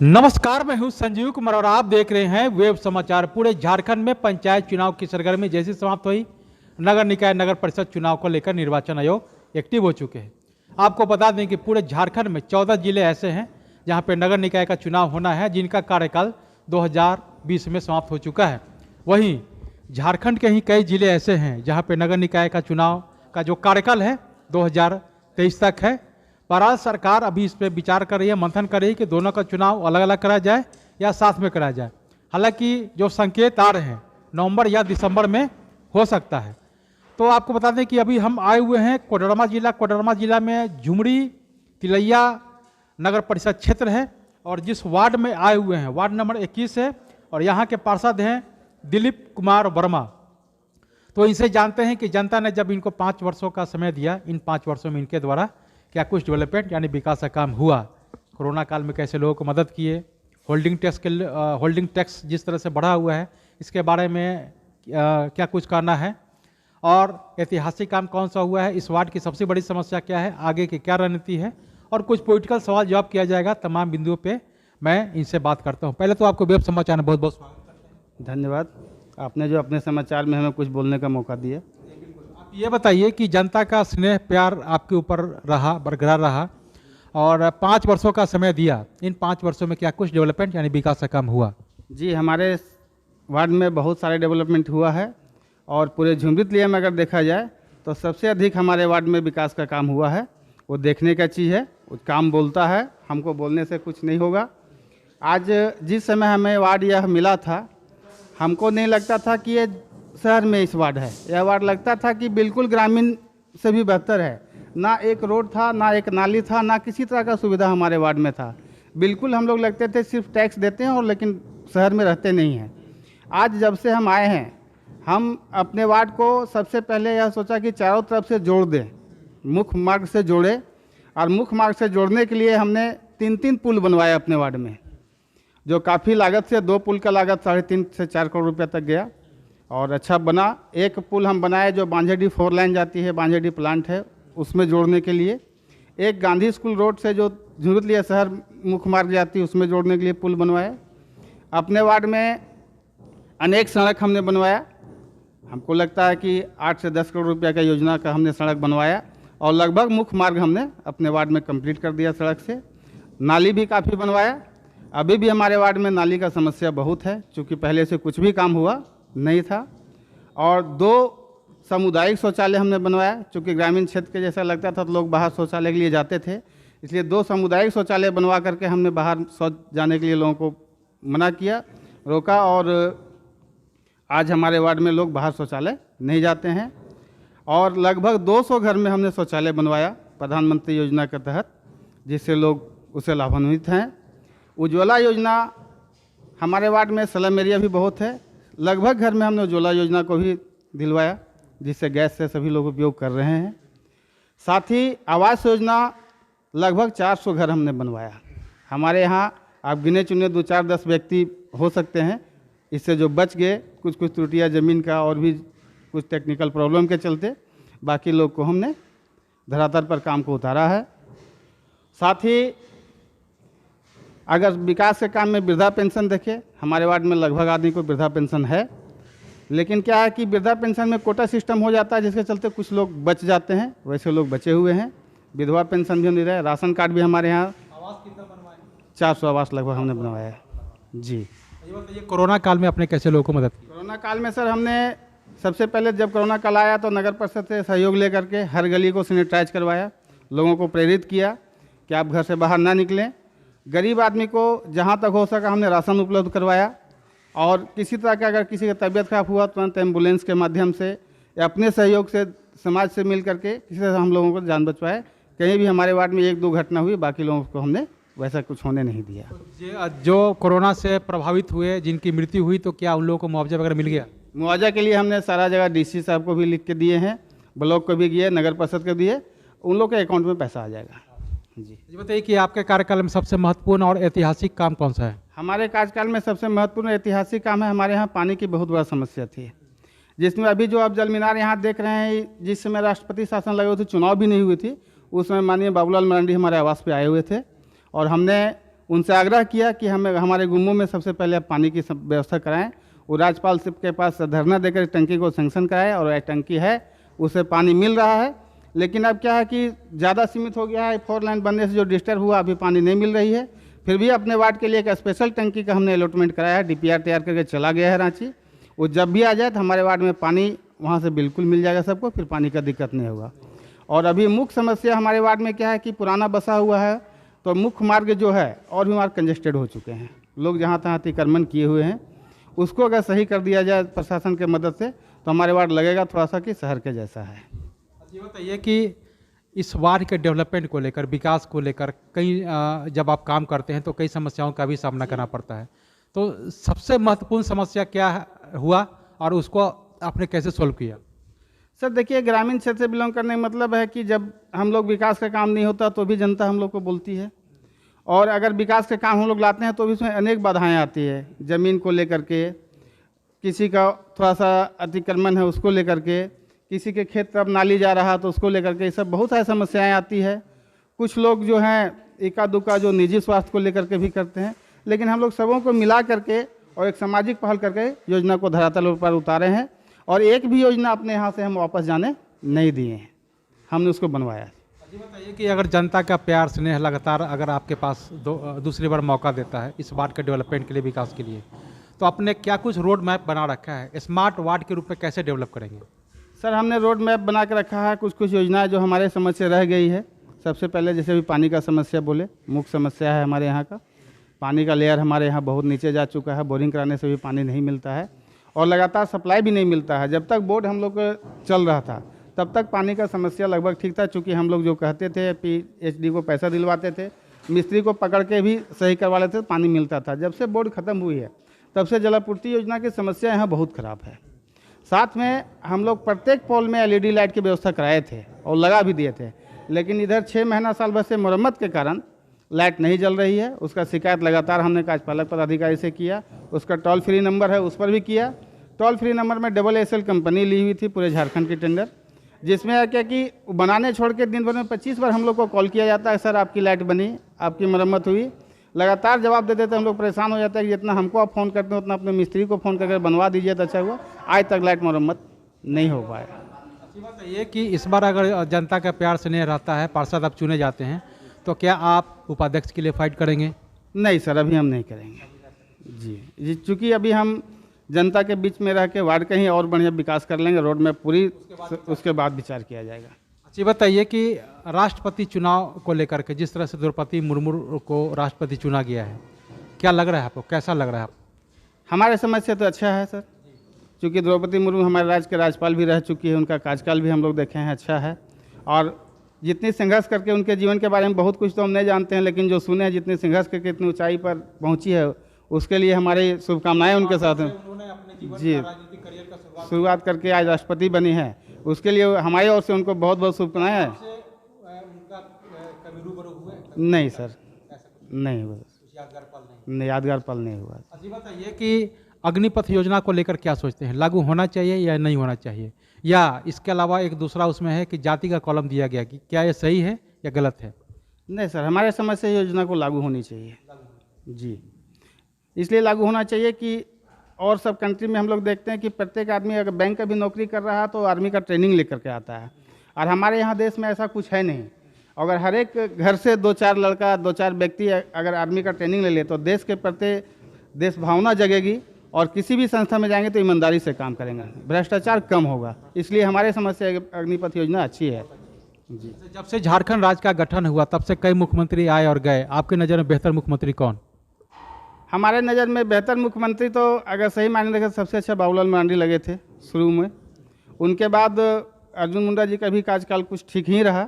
नमस्कार, मैं हूं संजीव कुमार और आप देख रहे हैं वेब समाचार। पूरे झारखंड में पंचायत चुनाव की सरगर्मी जैसी समाप्त हुई, नगर निकाय नगर परिषद चुनाव को लेकर निर्वाचन आयोग एक्टिव हो चुके हैं। आपको बता दें कि पूरे झारखंड में 14 जिले ऐसे हैं जहां पे नगर निकाय का चुनाव होना है, जिनका कार्यकाल 2020 में समाप्त हो चुका है। वहीं झारखंड के ही कई जिले ऐसे हैं जहाँ पे नगर निकाय का चुनाव का जो कार्यकाल है 2023 तक है। बहरहाल सरकार अभी इस पर विचार कर रही है, मंथन कर रही है कि दोनों का चुनाव अलग अलग कराया जाए या साथ में कराया जाए। हालांकि जो संकेत आ रहे हैं नवंबर या दिसंबर में हो सकता है। तो आपको बता दें कि अभी हम आए हुए हैं कोडरमा जिला में झुमरी तिलैया नगर परिषद क्षेत्र है और जिस वार्ड में आए हुए हैं वार्ड नंबर 21 है और यहाँ के पार्षद हैं दिलीप कुमार वर्मा। तो इनसे जानते हैं कि जनता ने जब इनको 5 वर्षों का समय दिया, इन 5 वर्षों में इनके द्वारा क्या कुछ डेवलपमेंट यानी विकास का काम हुआ, कोरोना काल में कैसे लोगों को मदद किए, होल्डिंग टैक्स जिस तरह से बढ़ा हुआ है इसके बारे में क्या कुछ करना है और ऐतिहासिक काम कौन सा हुआ है, इस वार्ड की सबसे बड़ी समस्या क्या है, आगे की क्या रणनीति है और कुछ पॉलिटिकल सवाल जवाब किया जाएगा। तमाम बिंदुओं पे मैं इनसे बात करता हूँ। पहले तो आपको वेब समाचार में बहुत बहुत स्वागत करते हैं। धन्यवाद, आपने जो अपने समाचार में हमें कुछ बोलने का मौका दिया। आप ये बताइए कि जनता का स्नेह प्यार आपके ऊपर रहा, बरकरार रहा और 5 वर्षों का समय दिया, इन 5 वर्षों में क्या कुछ डेवलपमेंट यानी विकास का काम हुआ? जी, हमारे वार्ड में बहुत सारे डेवलपमेंट हुआ है और पूरे झुमरी तिलैया में अगर देखा जाए तो सबसे अधिक हमारे वार्ड में विकास का काम हुआ है। वो देखने का चीज़ है, वो काम बोलता है, हमको बोलने से कुछ नहीं होगा। आज जिस समय हमें वार्ड यह मिला था, हमको नहीं लगता था कि ये शहर में इस वार्ड है। यह वार्ड लगता था कि बिल्कुल ग्रामीण से भी बेहतर है। ना एक रोड था, ना एक नाली था, ना किसी तरह का सुविधा हमारे वार्ड में था। बिल्कुल हम लोग लगते थे सिर्फ टैक्स देते हैं और लेकिन शहर में रहते नहीं हैं। आज जब से हम आए हैं, हम अपने वार्ड को सबसे पहले यह सोचा कि चारों तरफ से जोड़ दें, मुख्य मार्ग से जोड़े। और मुख्य मार्ग से जोड़ने के लिए हमने 3 पुल बनवाए अपने वार्ड में, जो काफ़ी लागत से 2 पुल का लागत 3.5 से 4 करोड़ रुपये तक गया और अच्छा बना। एक पुल हम बनाए जो बांझेडी 4 लाइन जाती है, बांझेडी प्लांट है, उसमें जोड़ने के लिए। एक गांधी स्कूल रोड से जो झुमरी तिलैया शहर मुख्य मार्ग जाती है उसमें जोड़ने के लिए पुल बनवाया। अपने वार्ड में अनेक सड़क हमने बनवाया। हमको लगता है कि 8 से 10 करोड़ रुपये का योजना का हमने सड़क बनवाया और लगभग मुख्य मार्ग हमने अपने वार्ड में कंप्लीट कर दिया सड़क से। नाली भी काफ़ी बनवाया। अभी भी हमारे वार्ड में नाली का समस्या बहुत है, क्योंकि पहले से कुछ भी काम हुआ नहीं था। और 2 सामुदायिक शौचालय हमने बनवाया, क्योंकि ग्रामीण क्षेत्र के जैसा लगता था तो लोग बाहर शौचालय के लिए जाते थे, इसलिए 2 सामुदायिक शौचालय बनवा करके हमने बाहर शौच जाने के लिए लोगों को मना किया, रोका। और आज हमारे वार्ड में लोग बाहर शौचालय नहीं जाते हैं। और लगभग 200 घर में हमने शौचालय बनवाया प्रधानमंत्री योजना के तहत, जिससे लोग उससे लाभान्वित हैं। उज्ज्वला योजना हमारे वार्ड में स्लम एरिया भी बहुत है, लगभग घर में हमने उज्ज्वला योजना को भी दिलवाया, जिससे गैस से सभी लोग उपयोग कर रहे हैं। साथ ही आवास योजना लगभग 400 घर हमने बनवाया। हमारे यहाँ आप गिने चुने 2, 4, 10 व्यक्ति हो सकते हैं, इससे जो बच गए कुछ त्रुटियाँ ज़मीन का और भी कुछ टेक्निकल प्रॉब्लम के चलते, बाकी लोग को हमने धरातल पर काम को उतारा है। साथ ही अगर विकास के काम में वृद्धा पेंशन देखें, हमारे वार्ड में लगभग आदमी को वृद्धा पेंशन है, लेकिन क्या है कि वृद्धा पेंशन में कोटा सिस्टम हो जाता है, जिसके चलते कुछ लोग बच जाते हैं, वैसे लोग बचे हुए हैं। विधवा पेंशन भी मिल रहा है। राशन कार्ड भी हमारे यहाँ आवास कितना बनवाए? 400 आवास लगभग हमने बनवाया है। जी, ये बताइए कोरोना काल में आपने कैसे लोगों को मदद की? कोरोना काल में सर हमने सबसे पहले जब कोरोना काल आया तो नगर परिषद से सहयोग लेकर के हर गली को सैनिटाइज करवाया, लोगों को प्रेरित किया कि आप घर से बाहर ना निकलें। गरीब आदमी को जहाँ तक हो सका हमने राशन उपलब्ध करवाया और किसी तरह का अगर किसी का तबीयत खराब हुआ तुरंत एम्बुलेंस के माध्यम से या अपने सहयोग से समाज से मिल करके किसी तरह हम लोगों को जान बचवाए। कहीं भी हमारे वार्ड में 1-2 घटना हुई, बाकी लोगों को हमने वैसा कुछ होने नहीं दिया। जो कोरोना से प्रभावित हुए, जिनकी मृत्यु हुई, तो क्या उन लोगों को मुआवजा वगैरह मिल गया? मुआवजा के लिए हमने सारा जगह डीसी साहब को भी लिख के दिए हैं, ब्लॉक को भी दिए, नगर परिषद को दिए, उन लोग के अकाउंट में पैसा आ जाएगा। जी, ये बताइए कि आपके कार्यकाल में सबसे महत्वपूर्ण और ऐतिहासिक काम कौन सा है? हमारे कार्यकाल में सबसे महत्वपूर्ण ऐतिहासिक काम है, हमारे यहाँ पानी की बहुत बड़ा समस्या थी, जिसमें अभी जो आप जल मीनार यहाँ देख रहे हैं, जिस समय राष्ट्रपति शासन लगे हुए थे, चुनाव भी नहीं हुई थी, उस समय माननीय बाबूलाल मरांडी हमारे आवास पे आए हुए थे और हमने उनसे आग्रह किया कि हमें हमारे गुम्मों में सबसे पहले आप पानी की व्यवस्था कराएं। वो राज्यपाल साहब के पास धरना देकर टंकी को सैंक्शन कराए और यह टंकी है, उसे पानी मिल रहा है। लेकिन अब क्या है कि ज़्यादा सीमित हो गया है, 4 लाइन बनने से जो डिस्टर्ब हुआ, अभी पानी नहीं मिल रही है। फिर भी अपने वार्ड के लिए एक स्पेशल टंकी का हमने अलॉटमेंट कराया है, DPR तैयार करके चला गया है रांची। वो जब भी आ जाए तो हमारे वार्ड में पानी वहाँ से बिल्कुल मिल जाएगा सबको, फिर पानी का दिक्कत नहीं होगा। और अभी मुख्य समस्या हमारे वार्ड में क्या है कि पुराना बसा हुआ है, तो मुख्य मार्ग जो है और भी मार्ग कंजेस्टेड हो चुके हैं, लोग जहाँ तहाँ अतिक्रमण किए हुए हैं। उसको अगर सही कर दिया जाए प्रशासन के मदद से तो हमारे वार्ड लगेगा थोड़ा सा कि शहर के जैसा है। ये बताइए कि इस वार्ड के डेवलपमेंट को लेकर, विकास को लेकर कई जब आप काम करते हैं तो कई समस्याओं का भी सामना करना पड़ता है, तो सबसे महत्वपूर्ण समस्या क्या हुआ और उसको आपने कैसे सोल्व किया? सर देखिए, ग्रामीण क्षेत्र से बिलोंग करने का मतलब है कि जब हम लोग विकास का काम नहीं होता तो भी जनता हम लोग को बोलती है, और अगर विकास के काम हम लोग लाते हैं तो भी उसमें अनेक बाधाएं आती है। ज़मीन को लेकर के, किसी का थोड़ा सा अतिक्रमण है उसको लेकर के, किसी के खेत तरफ नाली जा रहा तो उसको लेकर के, ये सब बहुत सारी समस्याएं आती है। कुछ लोग जो हैं इक्का दुक्का जो निजी स्वास्थ्य को लेकर के भी करते हैं, लेकिन हम लोग सबों को मिला करके और एक सामाजिक पहल करके योजना को धरातल पर उतारे हैं, और एक भी योजना अपने यहाँ से हम वापस जाने नहीं दिए हैं, हमने उसको बनवाया है। ये बताइए कि अगर जनता का प्यार स्नेह लगातार अगर आपके पास दूसरी बार मौका देता है इस वार्ड के डेवलपमेंट के लिए, विकास के लिए, तो आपने क्या कुछ रोड मैप बना रखा है? स्मार्ट वार्ड के रूप में कैसे डेवलप करेंगे? सर हमने रोड मैप बना के रखा है, कुछ कुछ योजनाएं जो हमारे समझ से रह गई है। सबसे पहले जैसे भी पानी का समस्या बोले, मुख्य समस्या है हमारे यहाँ का। पानी का लेयर हमारे यहाँ बहुत नीचे जा चुका है, बोरिंग कराने से भी पानी नहीं मिलता है और लगातार सप्लाई भी नहीं मिलता है। जब तक बोर्ड हम लोग चल रहा था तब तक पानी का समस्या लगभग ठीक था, चूँकि हम लोग जो कहते थे PHD को पैसा दिलवाते थे, मिस्त्री को पकड़ के भी सही करवा लेते थे, पानी मिलता था। जब से बोर्ड ख़त्म हुई है तब से जलापूर्ति योजना की समस्या यहाँ बहुत ख़राब है। साथ में हम लोग प्रत्येक पोल में LED लाइट की व्यवस्था कराए थे और लगा भी दिए थे, लेकिन इधर 6 महीना साल भर से मरम्मत के कारण लाइट नहीं जल रही है। उसका शिकायत लगातार हमने कार्यपालक पदाधिकारी से किया, उसका टोल फ्री नंबर है उस पर भी किया। टोल फ्री नंबर में SSL कंपनी ली हुई थी पूरे झारखंड की टेंडर, जिसमें क्या कि बनाने छोड़ के दिन भर में 25 बार हम लोग को कॉल किया जाता है, सर आपकी लाइट बनी, आपकी मरम्मत हुई। लगातार जवाब दे देते, हम लोग परेशान हो जाते हैं कि जितना हमको आप फ़ोन करते हैं उतना अपने मिस्त्री को फ़ोन करके बनवा दीजिए तो अच्छा हुआ। आज तक लाइट मरम्मत नहीं हो पाया। अच्छी बात है ये कि इस बार अगर जनता का प्यार स्नेह रहता है, पार्षद आप चुने जाते हैं, तो क्या आप उपाध्यक्ष के लिए फाइट करेंगे? नहीं सर, अभी हम नहीं करेंगे जी, चूँकि अभी हम जनता के बीच में रह के वार्ड का ही और बढ़िया विकास कर लेंगे, रोड में पूरी, उसके बाद विचार किया जाएगा। अच्छी बताइए कि राष्ट्रपति चुनाव को लेकर के जिस तरह से द्रौपदी मुर्मू को राष्ट्रपति चुना गया है, क्या लग रहा है आपको, कैसा लग रहा है आपको? हमारे समझ से तो अच्छा है सर, क्योंकि द्रौपदी मुर्मू हमारे राज्य के राज्यपाल भी रह चुकी है, उनका कार्यकाल भी हम लोग देखे हैं अच्छा है, और जितनी संघर्ष करके उनके जीवन के बारे में बहुत कुछ तो हम नहीं जानते हैं, लेकिन जो सुने हैं जितनी संघर्ष करके इतनी ऊंचाई पर पहुंची है, उसके लिए हमारी शुभकामनाएं उनके साथ हैं। जी, शुरुआत करके आज राष्ट्रपति बनी है, उसके लिए हमारी ओर से उनको बहुत बहुत शुभकामनाएं हैं। नहीं सर, नहीं हुआ, नहीं यादगार पल नहीं हुआ। अच्छी बात है ये कि अग्निपथ योजना को लेकर क्या सोचते हैं, लागू होना चाहिए या नहीं होना चाहिए, या इसके अलावा एक दूसरा उसमें है कि जाति का कॉलम दिया गया, कि क्या ये सही है या गलत है? नहीं सर, हमारे समझ से योजना को लागू होनी चाहिए जी, इसलिए लागू होना चाहिए कि और सब कंट्री में हम लोग देखते हैं कि प्रत्येक आदमी अगर बैंक का भी नौकरी कर रहा है तो आर्मी का ट्रेनिंग लेकर के आता है, और हमारे यहाँ देश में ऐसा कुछ है नहीं। अगर हर एक घर से 2-4 लड़का, 2-4 व्यक्ति अगर आर्मी का ट्रेनिंग ले ले तो देश के प्रति देश भावना जगेगी, और किसी भी संस्था में जाएंगे तो ईमानदारी से काम करेंगे, भ्रष्टाचार कम होगा। इसलिए हमारे समझ से अग्निपथ योजना अच्छी है जी। जब से झारखंड राज्य का गठन हुआ तब से कई मुख्यमंत्री आए और गए, आपके नज़र में बेहतर मुख्यमंत्री कौन? हमारे नज़र में बेहतर मुख्यमंत्री तो अगर सही मायने देखें सबसे अच्छा बाबूलाल मरांडी लगे थे शुरू में, उनके बाद अर्जुन मुंडा जी का भी कार्यकाल कुछ ठीक ही रहा,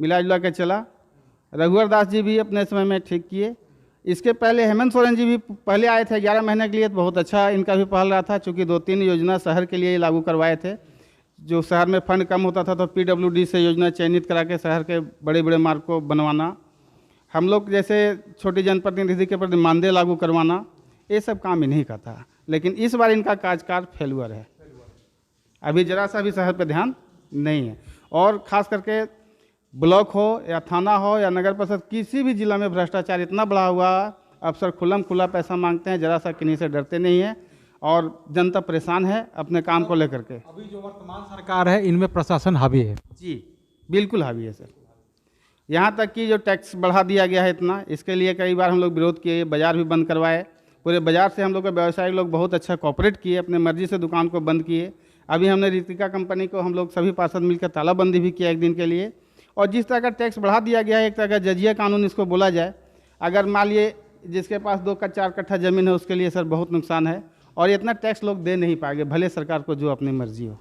मिला जुला के चला। रघुवर दास जी भी अपने समय में ठीक किए। इसके पहले हेमंत सोरेन जी भी पहले आए थे 11 महीने के लिए, तो बहुत अच्छा इनका भी पहल रहा था, चूँकि 2-3 योजना शहर के लिए लागू करवाए थे। जो शहर में फंड कम होता था तो PWD से योजना चयनित करा के शहर के बड़े बड़े मार्ग को बनवाना, हम लोग जैसे छोटी जनप्रतिनिधि के प्रति मानदेय लागू करवाना, ये सब काम इन्हीं का था। लेकिन इस बार इनका कार्यकाल फेलुअर है, अभी जरा सा भी शहर पे ध्यान नहीं है। और ख़ास करके ब्लॉक हो या थाना हो या नगर परिषद, किसी भी जिला में भ्रष्टाचार इतना बढ़ा हुआ, अफसर खुल्लम खुला पैसा मांगते हैं, जरा सा किन्हीं से डरते नहीं है और जनता परेशान है अपने काम को लेकर के। अभी जो वर्तमान सरकार है इनमें प्रशासन हावी है। जी बिल्कुल हावी है सर। यहाँ तक कि जो टैक्स बढ़ा दिया गया है इतना, इसके लिए कई बार हम लोग विरोध किए, बाज़ार भी बंद करवाए। पूरे बाज़ार से हम लोग के व्यवसायी लोग बहुत अच्छा कॉपरेट किए, अपने मर्जी से दुकान को बंद किए। अभी हमने रीतिका कंपनी को हम लोग सभी पार्षद मिलकर तालाबंदी भी किया एक दिन के लिए। और जिस तरह का टैक्स बढ़ा दिया गया है, एक तरह का जजिया कानून इसको बोला जाए, अगर मान लिए जिसके पास 2 का 4 कट्ठा ज़मीन है उसके लिए सर बहुत नुकसान है और इतना टैक्स लोग दे नहीं पाएंगे, भले सरकार को जो अपनी मर्जी हो।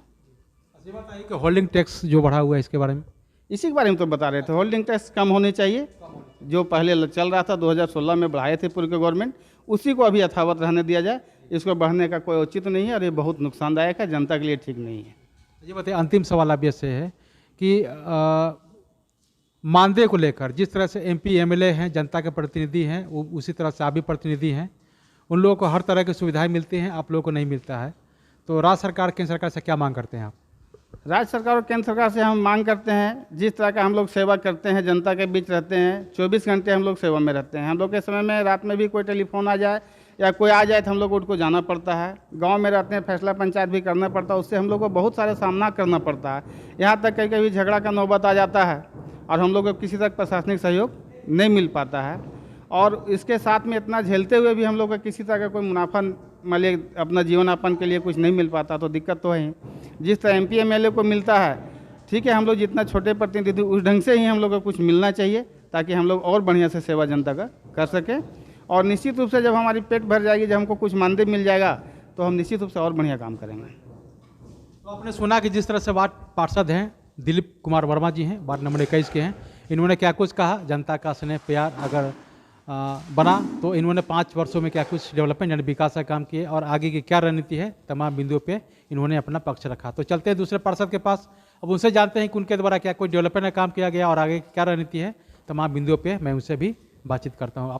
ये बताइए कि होल्डिंग टैक्स जो बढ़ा हुआ है इसके बारे में। इसी के बारे में तो बता रहे थे, होल्डिंग टैक्स कम होने चाहिए। जो पहले चल रहा था 2016 में बढ़ाए थे पूर्व के गवर्नमेंट, उसी को अभी यथावत रहने दिया जाए। इसको बढ़ने का कोई औचित्य नहीं है और ये बहुत नुकसानदायक है, जनता के लिए ठीक नहीं है। ये बताइए, अंतिम सवाल अब से है कि मानदेय को लेकर जिस तरह से एमपी एमएलए हैं, जनता के प्रतिनिधि हैं, वो उसी तरह से आप भी प्रतिनिधि हैं, उन लोगों को हर तरह की सुविधाएं मिलती हैं, आप लोगों को नहीं मिलता है। तो राज्य सरकार केंद्र सरकार से क्या मांग करते हैं आप? राज्य सरकार और केंद्र सरकार से हम मांग करते हैं, जिस तरह का हम लोग सेवा करते हैं, जनता के बीच रहते हैं, 24 घंटे हम लोग सेवा में रहते हैं। हम लोग के समय में रात में भी कोई टेलीफोन आ जाए या कोई आ जाए तो हम लोग को उनको जाना पड़ता है। गांव में रहते हैं, फैसला पंचायत भी करना पड़ता है, उससे हम लोग को बहुत सारे सामना करना पड़ता है। यहाँ तक कभी कभी झगड़ा का नौबत आ जाता है और हम लोग को किसी तक प्रशासनिक सहयोग नहीं मिल पाता है। और इसके साथ में इतना झेलते हुए भी हम लोग को किसी तरह का कोई मुनाफा मालिक अपना जीवनयापन के लिए कुछ नहीं मिल पाता, तो दिक्कत तो है ही। जिस तरह एमपी एमएलए को मिलता है, ठीक है, हम लोग जितना छोटे प्रतिनिधि उस ढंग से ही हम लोग को कुछ मिलना चाहिए, ताकि हम लोग और बढ़िया से सेवा जनता का कर सकें। और निश्चित रूप से जब हमारी पेट भर जाएगी, जब हमको कुछ मानदेय मिल जाएगा, तो हम निश्चित रूप से और बढ़िया काम करेंगे। तो आपने सुना कि जिस तरह से वार्ड पार्षद हैं दिलीप कुमार वर्मा जी हैं, वार्ड नंबर 21 के हैं, इन्होंने क्या कुछ कहा, जनता का स्नेह प्यार अगर बना तो इन्होंने 5 वर्षों में क्या कुछ डेवलपमेंट यानी विकास का काम किए और आगे की क्या रणनीति है, तमाम बिंदुओं पे इन्होंने अपना पक्ष रखा। तो चलते हैं दूसरे पार्षद के पास, अब उनसे जानते हैं कि उनके द्वारा क्या कोई डेवलपमेंट का काम किया गया और आगे क्या रणनीति है, तमाम बिंदुओं पे मैं उनसे भी बातचीत करता हूँ।